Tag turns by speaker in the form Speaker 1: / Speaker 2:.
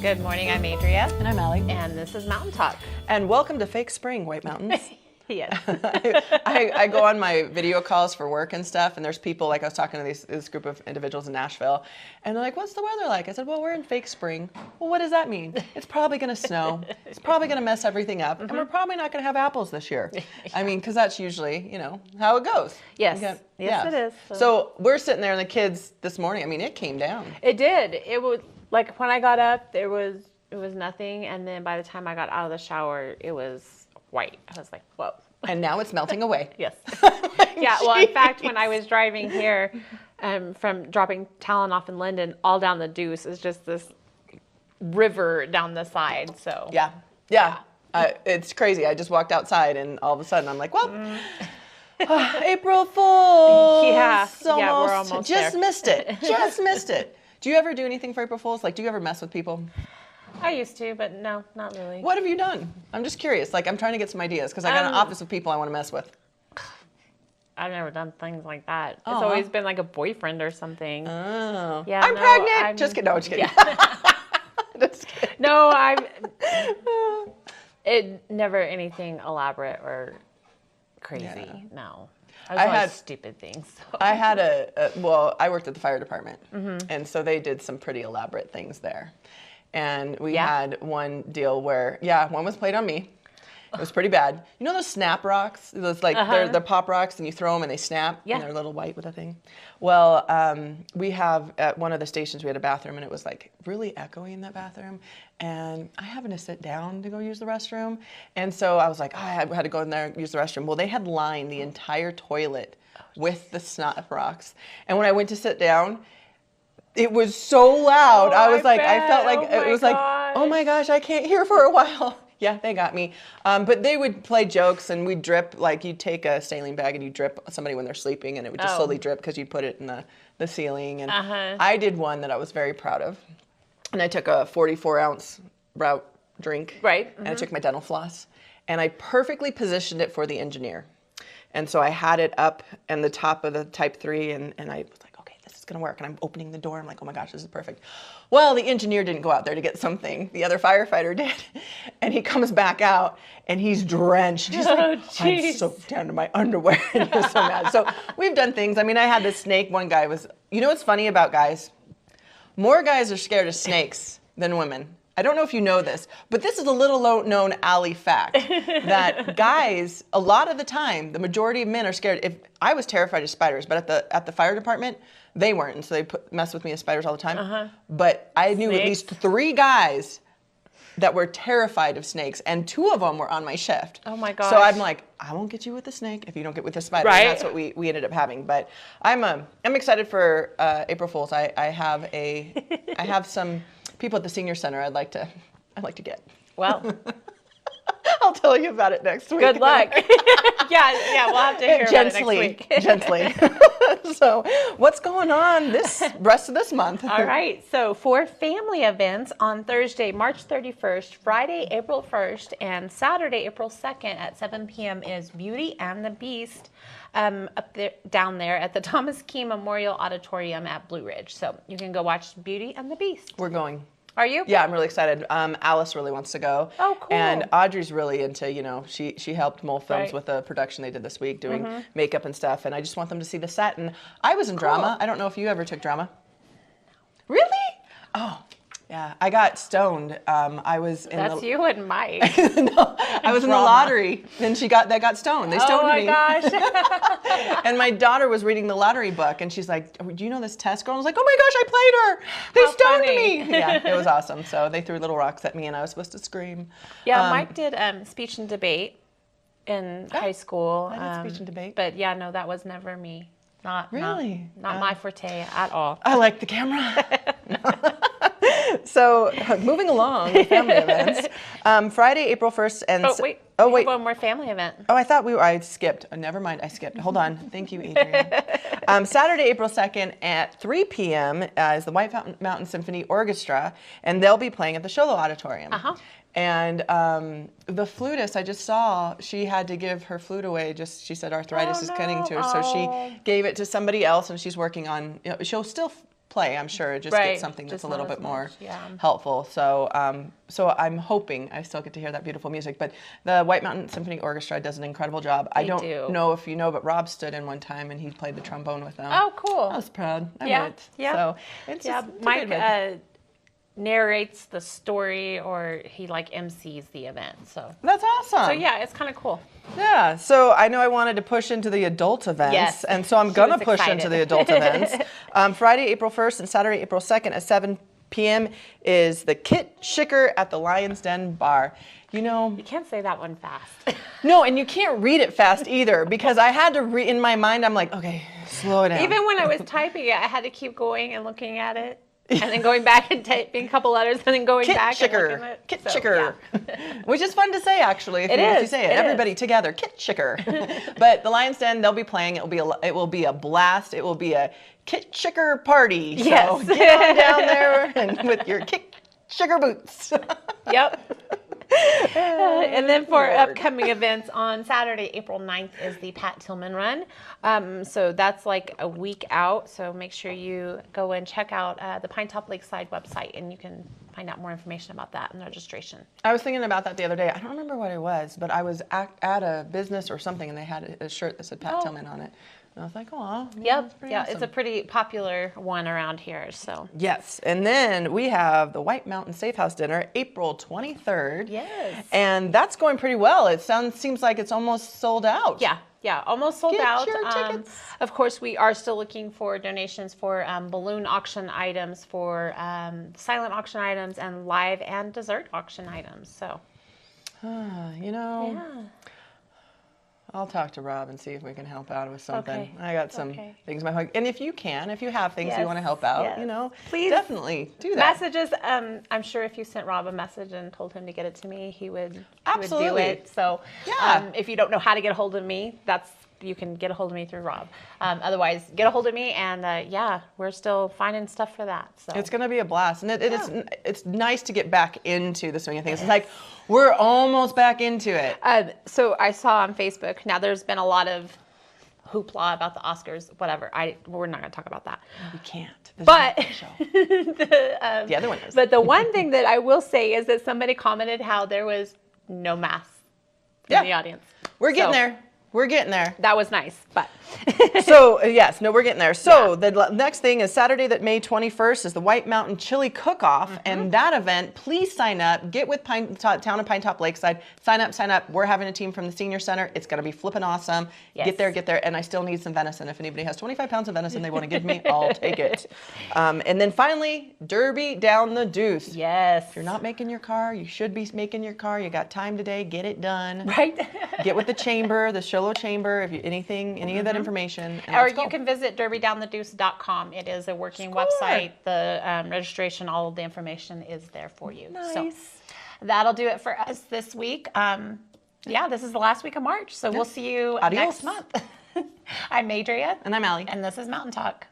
Speaker 1: Good morning, I'm Adria.
Speaker 2: And I'm Allie.
Speaker 1: And this is Mountain Talk.
Speaker 2: And welcome to Fake Spring, White Mountains.
Speaker 1: Yes.
Speaker 2: I go on my video calls for work and stuff, and there's people, like I was talking to this group of individuals in Nashville, and they're like, what's the weather like? I said, well, we're in Fake Spring. Well, what does that mean? It's probably going to snow. It's probably going to mess everything up, and we're probably not going to have apples this year. I mean, because that's usually, how it goes.
Speaker 1: Yes. Yes, it is.
Speaker 2: So we're sitting there, and the kids this morning, I mean, it came down.
Speaker 1: It did. It was, like, when I got up, it was nothing, and then by the time I got out of the shower, it was white. I was like, whoa.
Speaker 2: And now it's melting away.
Speaker 1: Yes. Yeah, well, in fact, when I was driving here from dropping Talon off in Linden, all down the Deuce is just this river down the side, so.
Speaker 2: Yeah. It's crazy. I just walked outside, and all of a sudden, I'm like, well, April Fools.
Speaker 1: Yeah,
Speaker 2: we're
Speaker 1: almost
Speaker 2: just
Speaker 1: there.
Speaker 2: missed it. Just missed it. Do you ever do anything for April Fools? Like, do you ever mess with people?
Speaker 1: I used to, but no, not really.
Speaker 2: What have you done? I'm just curious. Like, I'm trying to get some ideas because I got an office of people I want to mess with.
Speaker 1: I've never done things like that. It's always been like a boyfriend or something.
Speaker 2: Oh.
Speaker 1: Yeah,
Speaker 2: I'm pregnant. Just kidding. No, just kidding.
Speaker 1: Yeah.
Speaker 2: Just kidding.
Speaker 1: No, it never anything elaborate or crazy.
Speaker 2: Yeah.
Speaker 1: No.
Speaker 2: I had
Speaker 1: stupid things. So.
Speaker 2: I had I worked at the fire department, and so they did some pretty elaborate things there. And we had one deal where, one was played on me. It was pretty bad. You know those snap rocks? Those they're pop rocks, and you throw them and they snap, and they're a little white with a thing. Well, we have at one of the stations we had a bathroom, and it was like really echoey in that bathroom. And I happened to sit down to go use the restroom, and so I was like, I had to go in there and use the restroom. Well, they had lined the entire toilet with the snap rocks, and when I went to sit down, it was so loud. I felt like it was like, oh my gosh, I can't hear for a while. Yeah, they got me. But they would play jokes, and we'd drip, like you'd take a saline bag and you'd drip somebody when they're sleeping, and it would just slowly drip because you'd put it in the ceiling. And I did one that I was very proud of. And I took a 44-ounce route drink.
Speaker 1: Right.
Speaker 2: And I took my dental floss, and I perfectly positioned it for the engineer. And so I had it up in the top of the Type 3, and I was like, okay, this is going to work. And I'm opening the door. I'm like, oh my gosh, this is perfect. Well, the engineer didn't go out there to get something. The other firefighter did. And he comes back out, and he's drenched. He's like, I'm soaked down to my underwear. And he was so mad. So we've done things. I mean, I had this snake. One guy was, you know what's funny about guys? More guys are scared of snakes than women. I don't know if you know this, but this is a little known Allie fact that guys, a lot of the time, the majority of men are scared. I was terrified of spiders, but at the fire department, they weren't, and so they mess with me as spiders all the time. But I knew at least 3 guys that were terrified of snakes, and 2 of them were on my shift.
Speaker 1: Oh my gosh.
Speaker 2: So I'm like, I won't get you with the snake if you don't get with the spider.
Speaker 1: Right.
Speaker 2: And that's what we ended up having. But I'm excited for April Fools. I have some people at the senior center I'd like to get.
Speaker 1: Well,
Speaker 2: I'll tell you about it next week.
Speaker 1: good luck. yeah, we'll have to hear about it next week.
Speaker 2: Gently. So, what's going on this rest of this month?
Speaker 1: All right. So, 4 family events on Thursday, March 31st, Friday, April 1st, and Saturday, April 2nd at 7 p.m. is Beauty and the Beast down there at the Thomas Kean Memorial Auditorium at Blue Ridge. So, you can go watch Beauty and the Beast.
Speaker 2: We're going.
Speaker 1: Are you?
Speaker 2: Yeah, I'm really excited. Alice really wants to go.
Speaker 1: Oh, cool.
Speaker 2: And Audrey's really into, she helped Mole Films with the production they did this week, doing makeup and stuff. And I just want them to see the set. And I was in drama. I don't know if you ever took drama. Really? Oh, yeah. I got stoned. I was in
Speaker 1: That's you and Mike.
Speaker 2: No, I was in the lottery, and that got stoned. They stoned me.
Speaker 1: Oh my gosh.
Speaker 2: And my daughter was reading the lottery book, and she's like, do you know this test girl? And I was like, oh my gosh, I played her. They stoned me. Yeah, it was awesome. So they threw little rocks at me, and I was supposed to scream.
Speaker 1: Yeah, Mike did speech and debate in high school.
Speaker 2: I did speech and debate.
Speaker 1: But yeah, no, that was never me. Not
Speaker 2: really?
Speaker 1: Not my forte at all.
Speaker 2: I like the camera. So moving along, the family events. Friday, April 1st. And
Speaker 1: wait. One more family event.
Speaker 2: Oh, I skipped. Oh, never mind. I skipped. Hold on. Thank you, Adrian. Saturday, April 2nd at 3 p.m. Is the White Mountain Symphony Orchestra, and they'll be playing at the Sholo Auditorium. And the flutist, I just saw, she had to give her flute away. She said arthritis is cutting to her, so she gave it to somebody else, and she's working on, she'll still play, I'm sure. Just get something that's
Speaker 1: Just
Speaker 2: a little
Speaker 1: not
Speaker 2: bit
Speaker 1: as
Speaker 2: more
Speaker 1: much, yeah.
Speaker 2: helpful. So, so I'm hoping I still get to hear that beautiful music. But the White Mountain Symphony Orchestra does an incredible job. I don't know if you know, but Rob stood in one time and he played the trombone with them.
Speaker 1: Oh, cool.
Speaker 2: I was proud. I went.
Speaker 1: Yeah.
Speaker 2: So it's
Speaker 1: Yeah.
Speaker 2: just,
Speaker 1: Mike narrates the story, or he like MCs the event. So
Speaker 2: that's awesome.
Speaker 1: So yeah, it's kind of cool.
Speaker 2: Yeah, so I know I wanted to push into the adult events,
Speaker 1: Yes.
Speaker 2: and so I'm going to push
Speaker 1: excited.
Speaker 2: into the adult events. Friday, April 1st and Saturday, April 2nd at 7 p.m. is the Kit Shicker at the Lion's Den Bar. You know,
Speaker 1: You can't say that one fast.
Speaker 2: no, and you can't read it fast either, because I had to read in my mind. I'm like, okay, slow it down.
Speaker 1: Even when I was typing it, I had to keep going and looking at it. And then going back and typing a couple letters, and then going
Speaker 2: Kit
Speaker 1: back
Speaker 2: Shicker.
Speaker 1: and looking at it.
Speaker 2: Kit
Speaker 1: So,
Speaker 2: Shicker.
Speaker 1: yeah.
Speaker 2: Which is fun to say, actually, if
Speaker 1: It
Speaker 2: you
Speaker 1: is.
Speaker 2: say it.
Speaker 1: It
Speaker 2: Everybody
Speaker 1: is.
Speaker 2: together, Kit Shicker. But the Lion's Den, they'll be playing. It will be a blast. It will be a Kit Shicker party.
Speaker 1: Yes.
Speaker 2: So get on down there and with your Kit Shicker boots.
Speaker 1: Yep. And then for
Speaker 2: Lord.
Speaker 1: upcoming events on Saturday, April 9th is the Pat Tillman Run. So that's like a week out. So make sure you go and check out the Pine Top Lakeside website, and you can find out more information about that and registration.
Speaker 2: I was thinking about that the other day. I don't remember what it was, but I was at a business or something, and they had a shirt that said Pat Tillman on it. And I was like, oh,
Speaker 1: Yep. Yeah,
Speaker 2: awesome.
Speaker 1: it's a pretty popular one around here. So
Speaker 2: Yes, and then we have the White Mountain Safe House Dinner, April 23rd.
Speaker 1: Yes.
Speaker 2: And that's going pretty well. It seems like it's almost sold out.
Speaker 1: Yeah, almost sold
Speaker 2: Get
Speaker 1: out.
Speaker 2: your tickets.
Speaker 1: Of course, we are still looking for donations for balloon auction items, for silent auction items, and live and dessert auction items. So,
Speaker 2: You know, I'll talk to Rob and see if we can help out with something.
Speaker 1: Okay.
Speaker 2: I got some things in my heart. And if you have things you
Speaker 1: Yes,
Speaker 2: want to help out,
Speaker 1: yes.
Speaker 2: you know,
Speaker 1: Please
Speaker 2: definitely do that.
Speaker 1: messages. I'm sure if you sent Rob a message and told him to get it to me, he would
Speaker 2: Absolutely.
Speaker 1: do it. So,
Speaker 2: Yeah.
Speaker 1: if you don't know how to get a hold of me, you can get a hold of me through Rob. Otherwise, get a hold of me, and we're still finding stuff for that. So
Speaker 2: It's going to be a blast. And it's nice to get back into the swing of things. It's like we're almost back into it.
Speaker 1: So I saw on Facebook. Now there's been a lot of hoopla about the Oscars. Whatever. We're not going to talk about that.
Speaker 2: We can't. This
Speaker 1: But
Speaker 2: is not the show. The other one is.
Speaker 1: But the one thing that I will say is that somebody commented how there was no masks in the audience.
Speaker 2: We're getting
Speaker 1: So,
Speaker 2: there. We're getting there.
Speaker 1: That was nice, but
Speaker 2: So, yes, no, we're getting there. So, the next thing is Saturday, that May 21st, is the White Mountain Chili Cook-Off. And that event, please sign up. Get with Town of Pine Top Lakeside. Sign up. We're having a team from the Senior Center. It's going to be flipping awesome.
Speaker 1: Yes.
Speaker 2: Get there. And I still need some venison. If anybody has 25 pounds of venison they want to give me, I'll take it. And then finally, Derby Down the Deuce.
Speaker 1: yes.
Speaker 2: If you're not making your car, you should be making your car. You got time today. Get it done.
Speaker 1: Right?
Speaker 2: Get with the chamber, the Sholo Chamber, if you any of that information. And
Speaker 1: Or
Speaker 2: let's go.
Speaker 1: you can visit derbydownthedeuce.com. It is a working
Speaker 2: Score.
Speaker 1: website. The registration, all of the information is there for you. So
Speaker 2: Nice.
Speaker 1: that'll do it for us this week. This is the last week of March. So we'll see you
Speaker 2: Adios.
Speaker 1: next month. I'm Adria.
Speaker 2: And I'm Allie.
Speaker 1: And this is Mountain Talk.